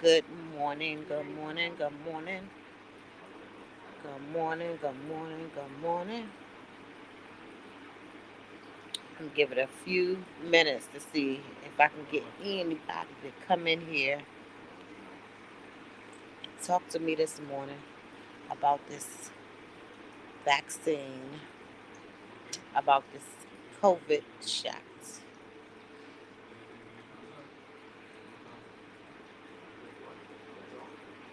Good morning, good morning, good morning, good morning, good morning, good morning. I'm give it a few minutes to see if I can get anybody to come in here and talk to me this morning about this vaccine, about this COVID shot.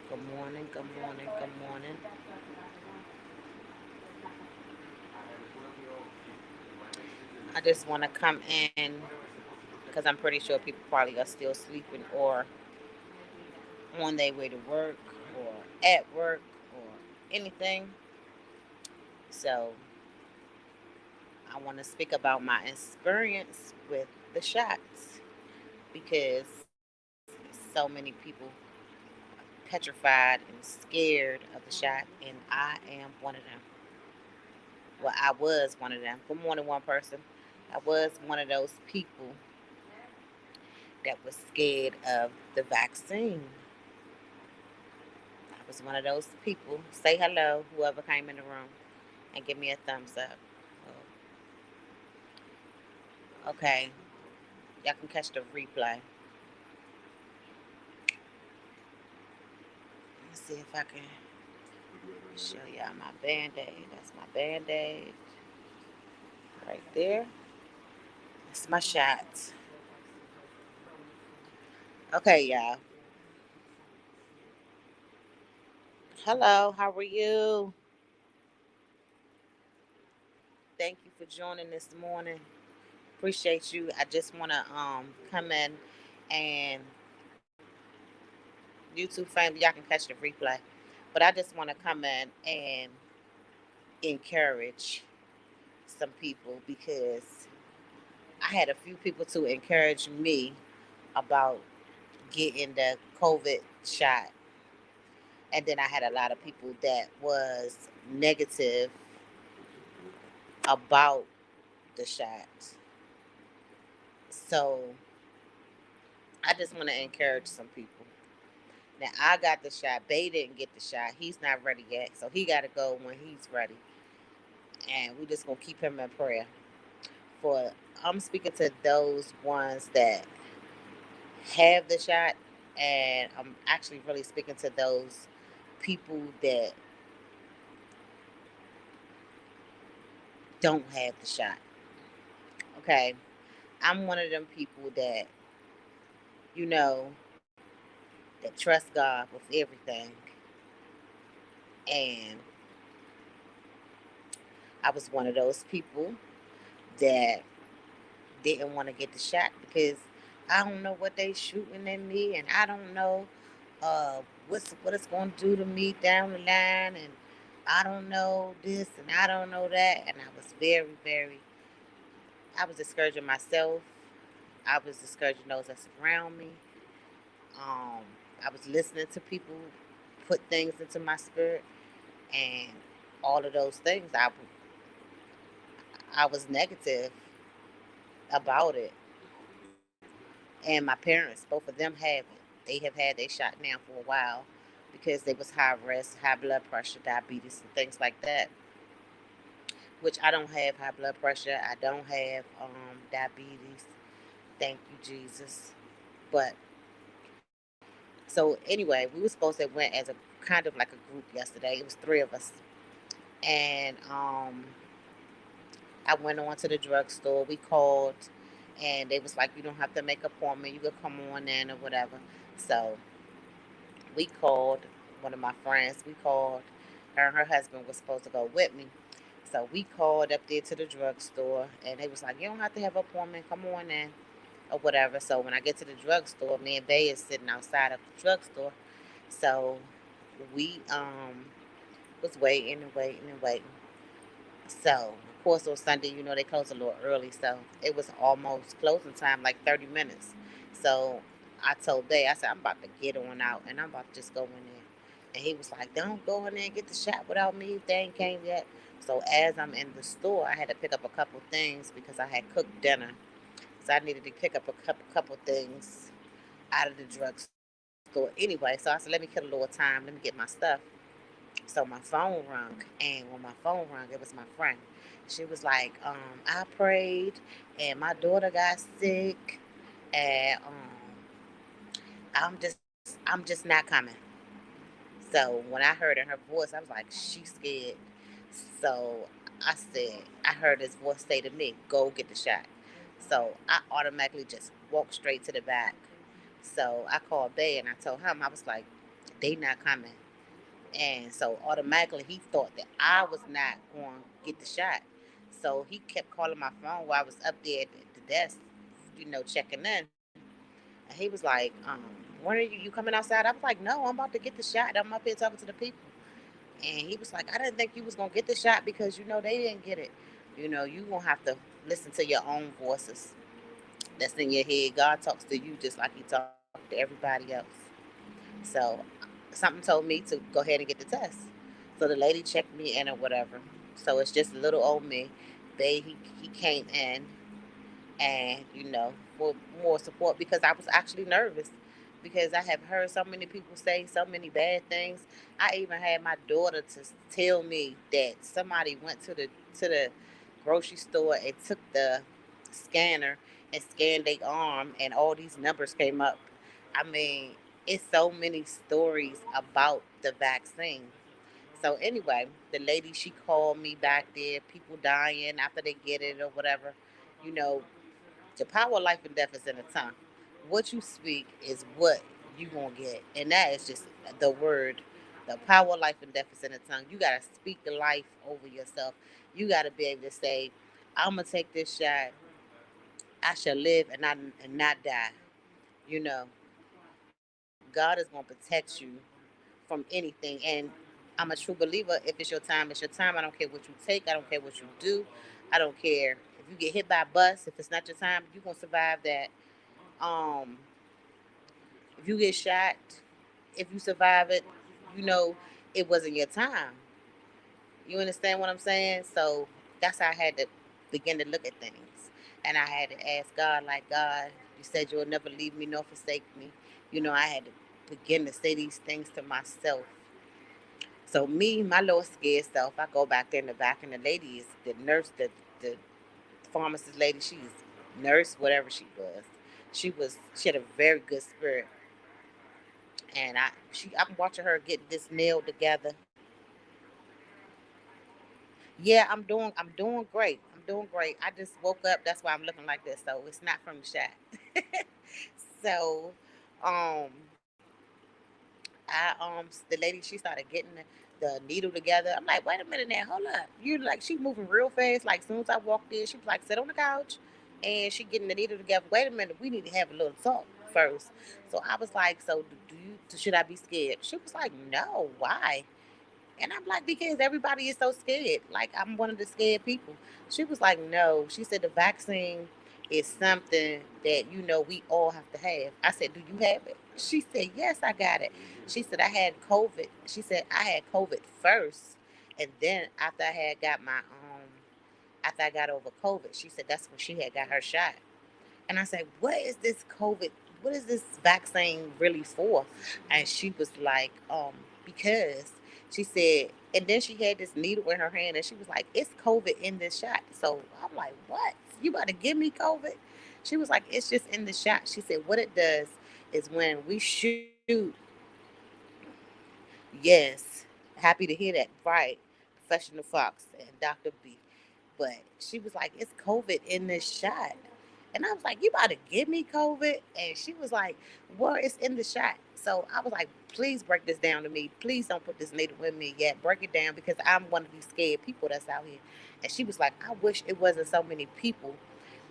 Good morning, good morning, good morning. I just want to come in because I'm pretty sure people probably are still sleeping or on their way to work or at work or anything. So I want to speak about my experience with the shots because so many people petrified and scared of the shot, and I am one of them. Well, I was one of them. For more than one person, I was one of those people that was scared of the vaccine. I was one of those people. Say hello, whoever came in the room, and give me a thumbs up. Okay, y'all can catch the replay. Let's see if I can show y'all my band-aid. That's my band-aid right there. That's my shots. Okay, y'all. Hello, how are you? Thank you for joining this morning. Appreciate you. I just want to come in and YouTube family, y'all can catch the replay. But I just want to come in and encourage some people because I had a few people to encourage me about getting the COVID shot. And then I had a lot of people that was negative about the shot. So I just want to encourage some people. Now I got the shot. Bae didn't get the shot. He's not ready yet. So he gotta go when he's ready. And we just gonna keep him in prayer. For I'm speaking to those ones that have the shot, and I'm actually really speaking to those people that don't have the shot. Okay. I'm one of them people that, you know, that trust God with everything. And I was one of those people that didn't want to get the shot because I don't know what they shooting at me, and I don't know what it's going to do to me down the line, and I don't know this and I don't know that, and I was I was discouraging myself. I was discouraging those that surround me. Um, I was listening to people put things into my spirit, and all of those things. I was negative about it, and my parents, both of them have it. They have had their shot now for a while because they was high risk, high blood pressure, diabetes, and things like that. Which I don't have high blood pressure. I don't have diabetes. Thank you, Jesus. But so anyway, we were supposed to went as a kind of like a group yesterday. It was three of us, and I went on to the drugstore. We called, and they was like, "You don't have to make an appointment. You could come on in or whatever." So we called one of my friends. We called her and her husband was supposed to go with me. So we called up there to the drugstore, and they was like, "You don't have to have an appointment. Come on in." Or whatever. So when I get to the drugstore, me and Bae is sitting outside of the drugstore. So we was waiting and waiting and waiting. So of course on Sunday, they close a little early, so it was almost closing time, like 30 minutes. So I told Bae, I said, I'm about to get on out and I'm about to just go in there. And he was like, "Don't go in there and get the shot without me. If they ain't came yet." So as I'm in the store, I had to pick up a couple things because I had cooked dinner. So I needed to pick up a couple things out of the drugstore. So anyway, so I said, let me kill a little time. Let me get my stuff. So my phone rung, and when my phone rung, it was my friend. She was like, I prayed, and my daughter got sick, and I'm just not coming. So when I heard in her voice, I was like, she's scared. So I said, I heard his voice say to me, go get the shot. So I automatically just walked straight to the back. So I called Bay and I told him, I was like, they not coming. And so automatically he thought that I was not going to get the shot. So he kept calling my phone while I was up there at the desk, checking in. And he was like, when are you coming outside? I was like, no, I'm about to get the shot. I'm up here talking to the people. And he was like, I didn't think you was going to get the shot because, they didn't get it. You going to have to listen to your own voices that's in your head. God talks to you just like he talks to everybody else. So something told me to go ahead and get the test. So the lady checked me in or whatever. So it's just little old me. He came in and for more support because I was actually nervous because I have heard so many people say so many bad things. I even had my daughter to tell me that somebody went to the grocery store and took the scanner and scanned their arm and all these numbers came up. I mean, it's so many stories about the vaccine. So anyway, the lady she called me back there, people dying after they get it or whatever. You know, the power of life and death is in the tongue. What you speak is what you gonna get, and that is just the word. The power of life and death is in the tongue. You gotta speak the life over yourself. You gotta be able to say, "I'm gonna take this shot. I shall live and not die." You know, God is gonna protect you from anything, and I'm a true believer. If it's your time, it's your time. I don't care what you take. I don't care what you do. I don't care if you get hit by a bus. If it's not your time, you're gonna survive that. Um, if you get shot, if you survive it, you know it wasn't your time. You understand what I'm saying? So that's how I had to begin to look at things. And I had to ask God, like, God, you said you'll never leave me nor forsake me. I had to begin to say these things to myself. So me, my little scared self, I go back there in the back, and the lady is the nurse, the pharmacist lady. She's nurse, whatever she was. She had a very good spirit, and I'm watching her get this nailed together. Yeah, I'm doing great. I'm doing great. I just woke up. That's why I'm looking like this. So it's not from the shot. So, um, the lady she started getting the needle together. I'm like, wait a minute now, hold up. You like she moving real fast. Like as soon as I walked in, she was like, sit on the couch, and she getting the needle together. Wait a minute, we need to have a little talk first. So I was like, so should I be scared? She was like, no, why? And I'm like, because everybody is so scared. Like, I'm one of the scared people. She was like, no. She said the vaccine is something that, we all have to have. I said, do you have it? She said, yes, I got it. She said, I had COVID. She said, I had COVID first. And then after I got over COVID, she said that's when she had got her shot. And I said, what is this COVID? What is this vaccine really for? And she was like, because she said, and then she had this needle in her hand and she was like, it's COVID in this shot. So I'm like, what? You about to give me COVID? She was like, it's just in the shot. She said, what it does is when we shoot, yes, happy to hear that. Right. Professional Fox and Dr. B. But she was like, it's COVID in this shot. And I was like, you about to give me COVID? And she was like, well, it's in the shot. So I was like, please break this down to me. Please don't put this needle in me yet. Break it down because I'm one of these scared people that's out here. And she was like, I wish it wasn't so many people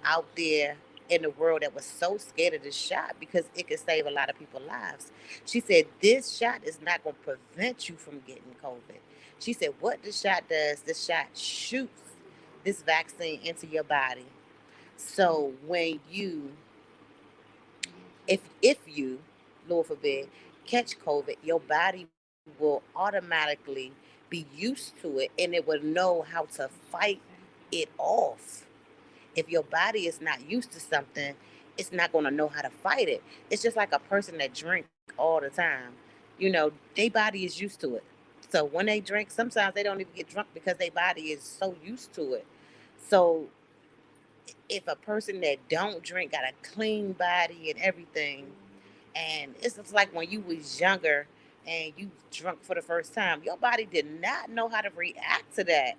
out there in the world that was so scared of this shot because it could save a lot of people's lives. She said, this shot is not going to prevent you from getting COVID. She said, what this shot does, this shot shoots this vaccine into your body. So when if you, Lord forbid, catch COVID, your body will automatically be used to it and it will know how to fight it off. If your body is not used to something, it's not going to know how to fight it. It's just like a person that drinks. all the time, their body is used to it. So when they drink, sometimes they don't even get drunk because their body is so used to it. So if a person that don't drink got a clean body and everything, and it's just like when you was younger and you drunk for the first time, your body did not know how to react to that.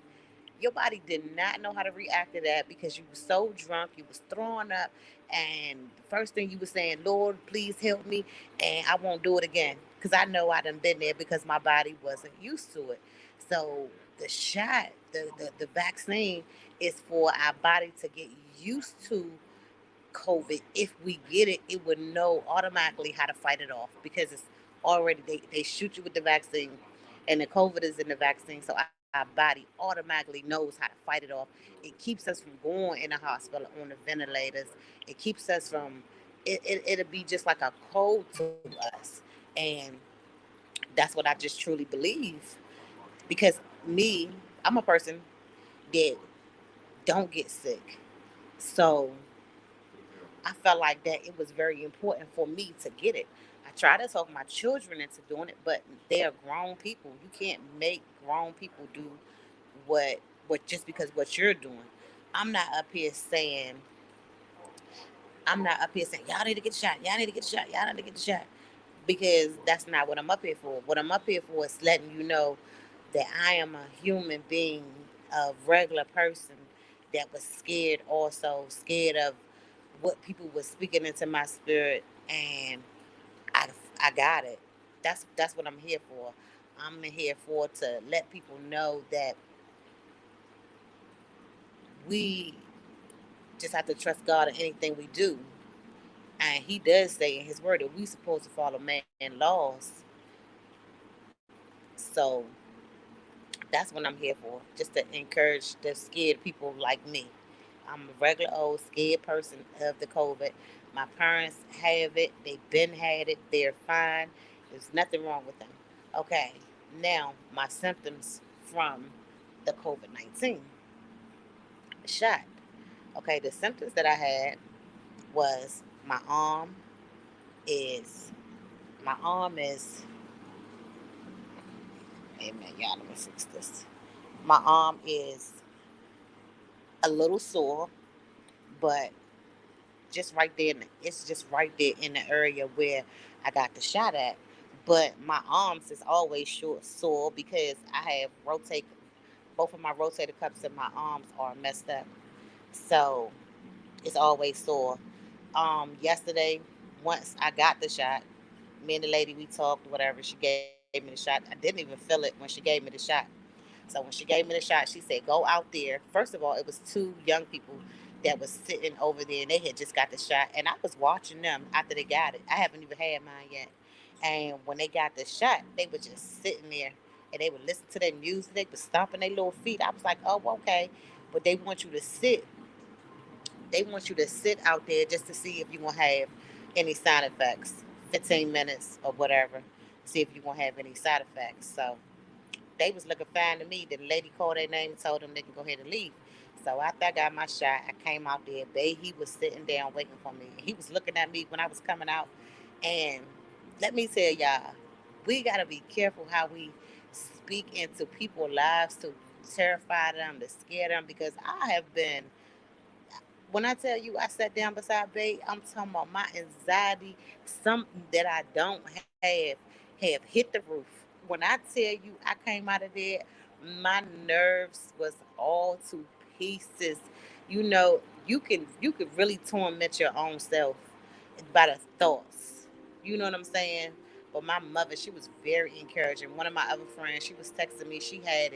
Your body did not know how to react to that because you were so drunk, you was throwing up, and the first thing you were saying, Lord, please help me, and I won't do it again. Because I know I done been there because my body wasn't used to it. So the shot, the vaccine is for our body to get used to COVID. If we get it, it would know automatically how to fight it off because it's already, they shoot you with the vaccine and the COVID is in the vaccine. So our body automatically knows how to fight it off. It keeps us from going in the hospital on the ventilators. It keeps us from, it'll be just like a cold to us. And that's what I just truly believe. Because me, I'm a person that don't get sick. So I felt like that it was very important for me to get it. I try to talk my children into doing it, but they're grown people. You can't make grown people do what just because what you're doing. I'm not up here saying I'm not up here saying y'all need to get shot, y'all need to get shot, y'all need to get shot. Because that's not what I'm up here for. What I'm up here for is letting you know that I am a human being, a regular person that was scared also, scared of what people were speaking into my spirit, and I I got it. That's what I'm here for. I'm here for to let people know that we just have to trust God in anything we do. And he does say in his word that we supposed to follow man laws. So that's what I'm here for. Just to encourage the scared people like me. I'm a regular old scared person of the COVID. My parents have it. They've been had it. They're fine. There's nothing wrong with them. Okay, now my symptoms from the COVID-19 shot. Okay, the symptoms that I had was is my arm is. Hey man, y'all, let me fix this. My arm is a little sore, but just right there, it's just right there in the area where I got the shot at. But my arms is always short sore because I have rotate both of my rotator cuffs and my arms are messed up. So it's always sore. Yesterday, once I got the shot, me and the lady we talked, whatever, she gave me the shot. I didn't even feel it when she gave me the shot. So when she gave me the shot, she said, "Go out there." First of all, it was two young people that was sitting over there, and they had just got the shot, and I was watching them after they got it. I haven't even had mine yet. And when they got the shot, they were just sitting there, and they would listen to their music. They were stomping their little feet. I was like, "Oh, okay," but they want you to sit. They want you to sit out there just to see if you're gonna have any side effects. 15 minutes or whatever, see if you're gonna have any side effects. So they was looking fine to me. The lady called their name and told them they can go ahead and leave. So after I got my shot, I came out there. He was sitting down waiting for me. He was looking at me when I was coming out. And let me tell y'all, we gotta be careful how we speak into people's lives to terrify them, to scare them. Because I have been, when I tell you I sat down beside Bae, I'm talking about my anxiety, something that I don't have hit the roof. When I tell you I came out of there, my nerves was all to pieces. You could really torment your own self by the thoughts. You know what I'm saying? But my mother, she was very encouraging. One of my other friends, she was texting me. She had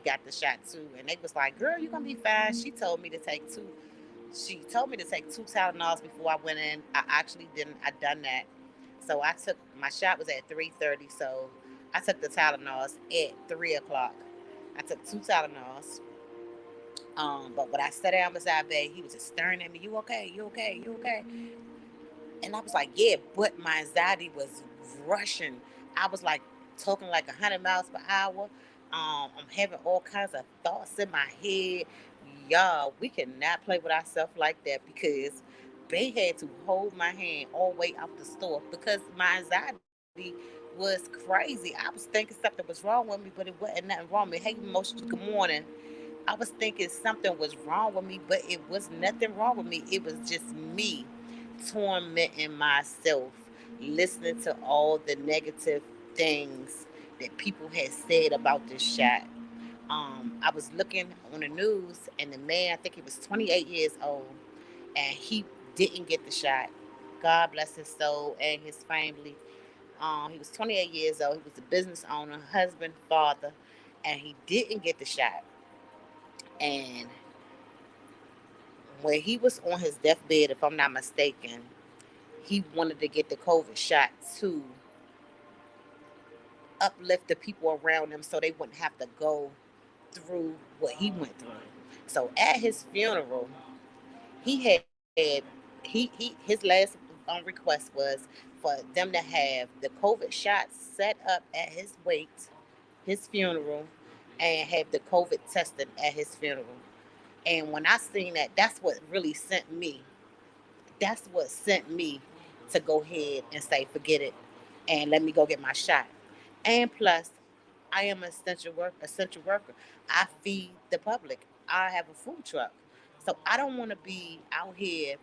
got the shot too, and they was like, "Girl, you gonna be fine." She told me to take two. She told me to take two Tylenols before I went in. I actually didn't. I done that. So I took my shot was at 3:30. So I took the Tylenols at 3 o'clock. I took two Tylenols. But when I sat down beside Bay, he was just staring at me. You okay? You okay? You okay? And I was like, yeah, but my anxiety was rushing. I was like talking like 100 miles per hour. I'm having all kinds of thoughts in my head. Y'all, we cannot play with ourselves like that because They had to hold my hand all the way out the store because my anxiety was crazy. I was thinking something was wrong with me, but it wasn't nothing wrong with me. Hey, emotions, good morning. I was thinking something was wrong with me, but it was nothing wrong with me. It was just me tormenting myself, listening to all the negative things that people had said about this shot. I was looking on the news, and the man, I think he was 28 years old, and he didn't get the shot. God bless his soul and his family. He was 28 years old. He was a business owner, husband, father, and he didn't get the shot. And when he was on his deathbed, if I'm not mistaken, he wanted to get the COVID shot to uplift the people around him so they wouldn't have to go through what he went through. So at his funeral, he had his last request was for them to have the COVID shots set up at his wake, his funeral, and have the COVID tested at his funeral. And when I seen that, that's what really sent me. That's what sent me to go ahead and say, forget it, and let me go get my shot. And plus, I am an essential worker. Essential worker. I feed the public. I have a food truck, so I don't want to be out here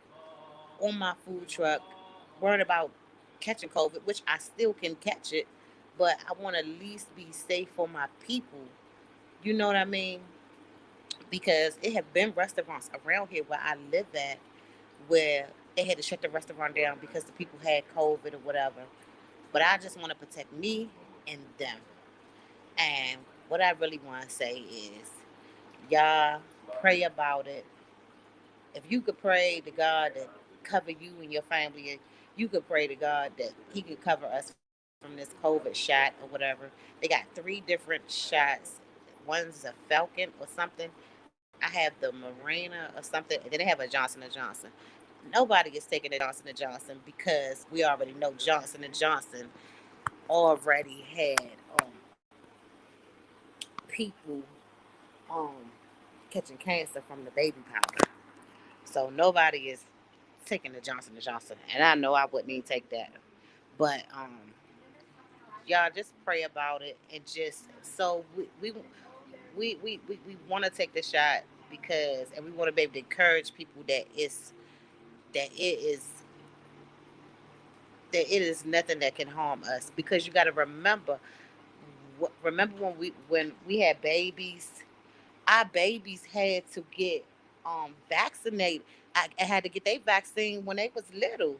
on my food truck worried about catching COVID, which I still can catch it, but I want to at least be safe for my people. You know what I mean? Because it have been restaurants around here where I live at where they had to shut the restaurant down because the people had COVID or whatever. But I just want to protect me and them. And what I really want to say is, y'all pray about it. If you could pray to God that cover you and your family, you could pray to God that He could cover us from this COVID shot or whatever. They got 3 different shots. One's a Falcon or something. I have the Marina or something, and then they have a Johnson and Johnson. Nobody is taking the Johnson and Johnson because we already know Johnson and Johnson already had people um, catching cancer from the baby powder. So nobody is taking the Johnson and Johnson, and I know I wouldn't even take that. But y'all just pray about it and just so we want to take the shot because and we want to be able to encourage people that it is it is nothing that can harm us because you got to remember when we had babies. Our babies had to get vaccinated. I had to get their vaccine when they was little.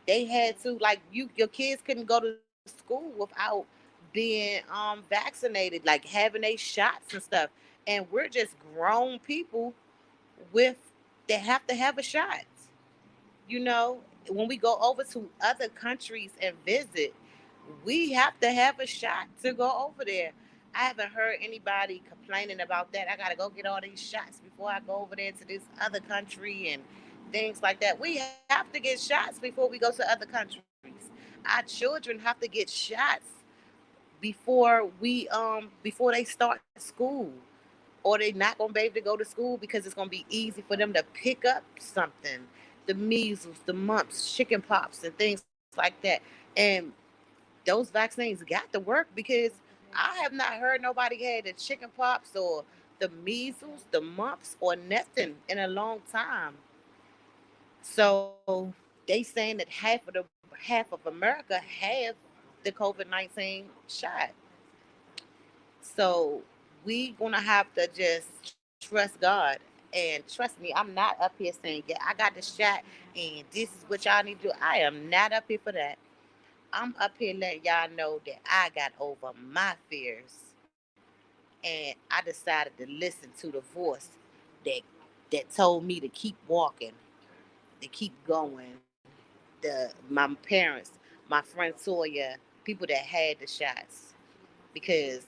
They had to like your kids couldn't go to school without being vaccinated, like having their shots and stuff. And we're just grown people with that have to have a shot. You know, when we go over to other countries and visit, we have to have a shot to go over there. I haven't heard anybody complaining about that. I got to go get all these shots before I go over there to this other country and things like that. We have to get shots before we go to other countries. Our children have to get shots before they start school, or they not gonna be able to go to school because it's gonna be easy for them to pick up something, the measles, the mumps, chicken pox, and things like that. And those vaccines got to work because I have not heard nobody had the chicken pox or the measles, the mumps, or nothing in a long time. So they saying that half of America have the COVID-19 shot. So we gonna have to just trust God. And trust me, I'm not up here saying, yeah, I got the shot and this is what y'all need to do. I am not up here for that. I'm up here letting y'all know that I got over my fears and I decided to listen to the voice that told me to keep walking, to keep going. My parents, my friend Toya, people that had the shots. Because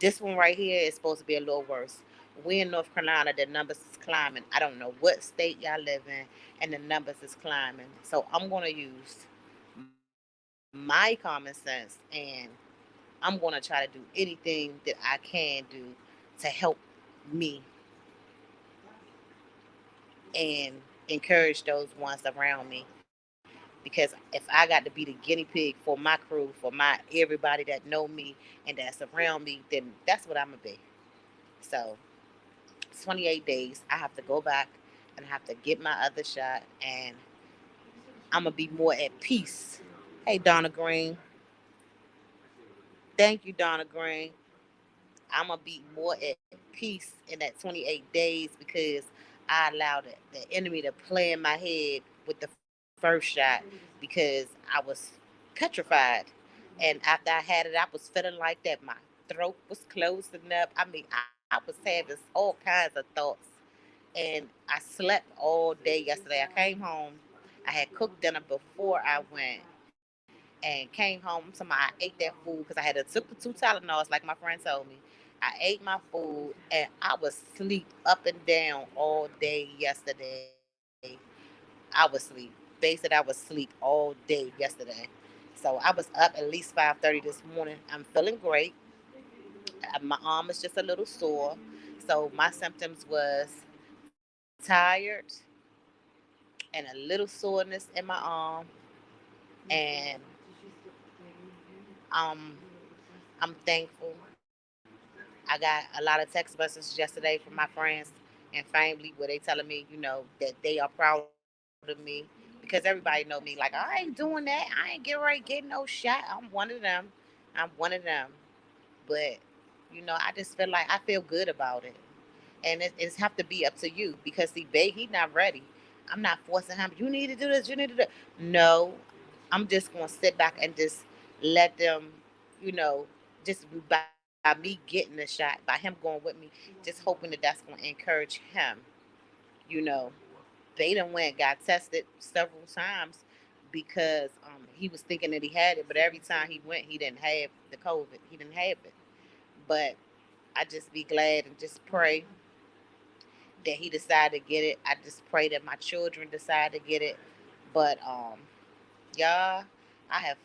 this one right here is supposed to be a little worse. We in North Carolina, the numbers is climbing. I don't know what state y'all live in, and the numbers is climbing. So I'm gonna use my common sense, and I'm gonna try to do anything that I can do to help me and encourage those ones around me. Because if I got to be the guinea pig for my crew, for my everybody that know me and that's around me, then that's what I'm gonna be. So 28 days, I have to go back and I have to get my other shot, and I'm gonna be more at peace. Hey, Donna Green, thank you, Donna Green. I'm gonna be more at peace in that 28 days because I allowed the enemy to play in my head with the first shot because I was petrified. And after I had it, I was feeling like that. My throat was closing up. I mean, I was having all kinds of thoughts. And I slept all day yesterday. I came home. I had cooked dinner before I went and came home. Somebody I ate that food because I had took the two Tylenols like my friend told me. I ate my food and I was asleep up and down all day yesterday. I was asleep. They said I was asleep all day yesterday. So I was up at least 5:30 this morning. I'm feeling great. My arm is just a little sore. So my symptoms was tired and a little soreness in my arm, and um I'm thankful. I got a lot of text messages yesterday from my friends and family where they telling me, that they are proud of me because everybody know me. Like, I ain't doing that. I ain't getting ready to get no shot. I'm one of them. I'm one of them. But I just feel like I feel good about it. And it's have to be up to you because see, Bae, he not ready. I'm not forcing him. You need to do this. You need to do. No, I'm just gonna sit back and just let them, you know, just by me getting the shot, by him going with me, just hoping that that's gonna encourage him. You know, Bae done went got tested several times because he was thinking that he had it, but every time he went, he didn't have the COVID. He didn't have it. But I just be glad and just pray that he decided to get it. I just pray that my children decide to get it. But y'all, I have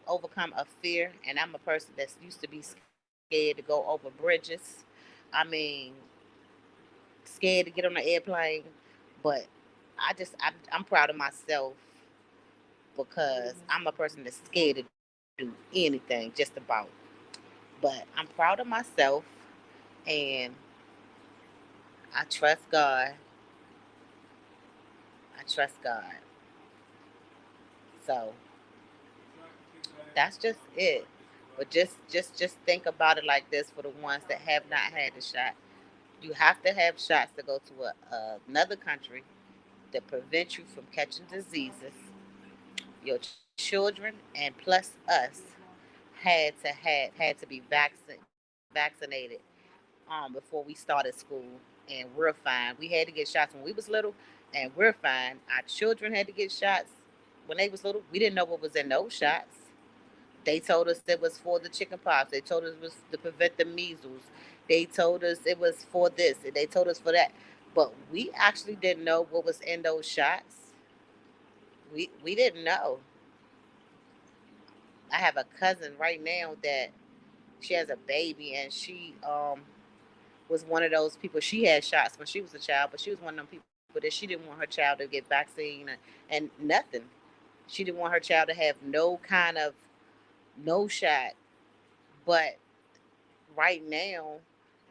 overcome a fear, and I'm a person that's used to be scared to go over bridges. I mean, scared to get on the airplane, but I'm proud of myself because I'm a person that's scared to do anything, just about. But I'm proud of myself, and I trust God. I trust God. So that's just it. But just think about it like this for the ones that have not had the shot. You have to have shots to go to another country that prevent you from catching diseases. Your children and plus us had to be vaccinated before we started school, and we're fine. We had to get shots when we was little, and we're fine. Our children had to get shots when they was little. We didn't know what was in those shots. They told us it was for the chicken pox. They told us it was to prevent the measles. They told us it was for this. They told us for that. But we actually didn't know what was in those shots. We didn't know. I have a cousin right now that she has a baby, and she was one of those people. She had shots when she was a child, but she was one of them people that she didn't want her child to get vaccine and nothing. She didn't want her child to have no kind of no shot. But right now,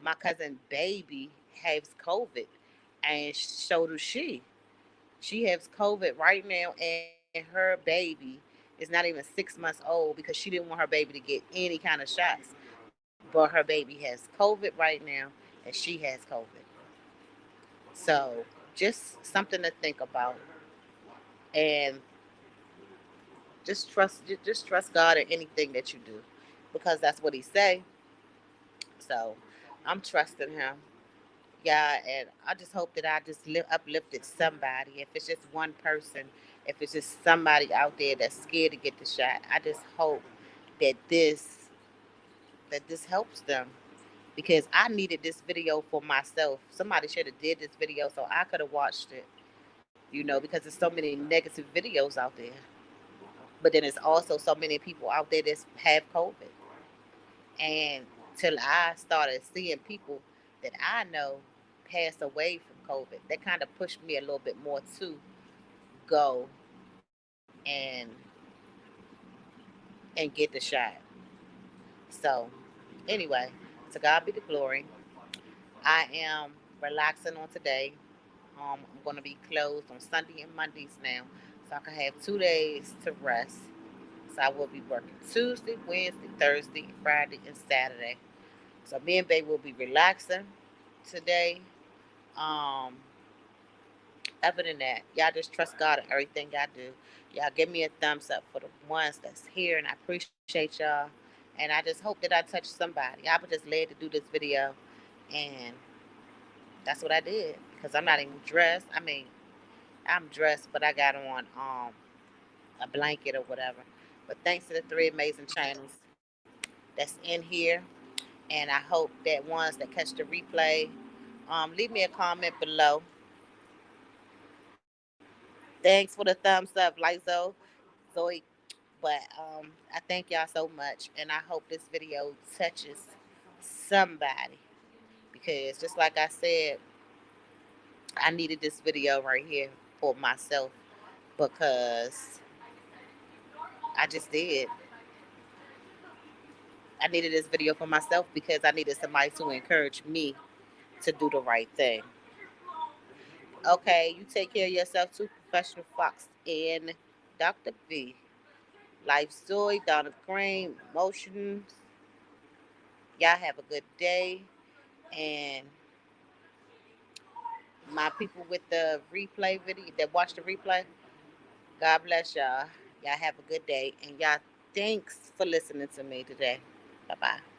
my cousin baby has COVID, and so does she. She has COVID right now, and her baby is not even 6 months old because she didn't want her baby to get any kind of shots. But her baby has COVID right now, and she has COVID. So just something to think about, and just trust God in anything that you do, because that's what He say. So I'm trusting Him. Yeah, and I just hope that I just uplifted somebody. If it's just one person, if it's just somebody out there that's scared to get the shot, I just hope that this helps them because I needed this video for myself. Somebody should have did this video so I could have watched it. Because there's so many negative videos out there. But then there's also so many people out there that have COVID. And till I started seeing people that I know passed away from COVID, that kind of pushed me a little bit more to go and get the shot. So anyway, to God be the glory. I am relaxing on today. I'm going to be closed on Sunday and Mondays now, so I can have 2 days to rest. So I will be working Tuesday, Wednesday, Thursday, Friday, and Saturday. So me and Bae will be relaxing today. Um, Other than that, y'all just trust God in everything y'all do. Y'all give me a thumbs up for the ones that's here, and I appreciate y'all. And I just hope that I touch somebody. I was just led to do this video, and that's what I did because I'm not even dressed. I mean, I'm dressed, but I got on a blanket or whatever. But thanks to the three amazing channels that's in here, and I hope that ones that catch the replay, leave me a comment below. Thanks for the thumbs up, Lizo, Zoe. But I thank y'all so much, and I hope this video touches somebody because just like I said, I needed this video right here for myself because I just did. I needed this video for myself because I needed somebody to encourage me to do the right thing. Okay, you take care of yourself too, Professional Fox and Dr. B. Life Story, Donna Crane, Emotions. Y'all have a good day. And my people with the replay video that watch the replay, God bless y'all. Y'all have a good day. And y'all, thanks for listening to me today. Bye bye.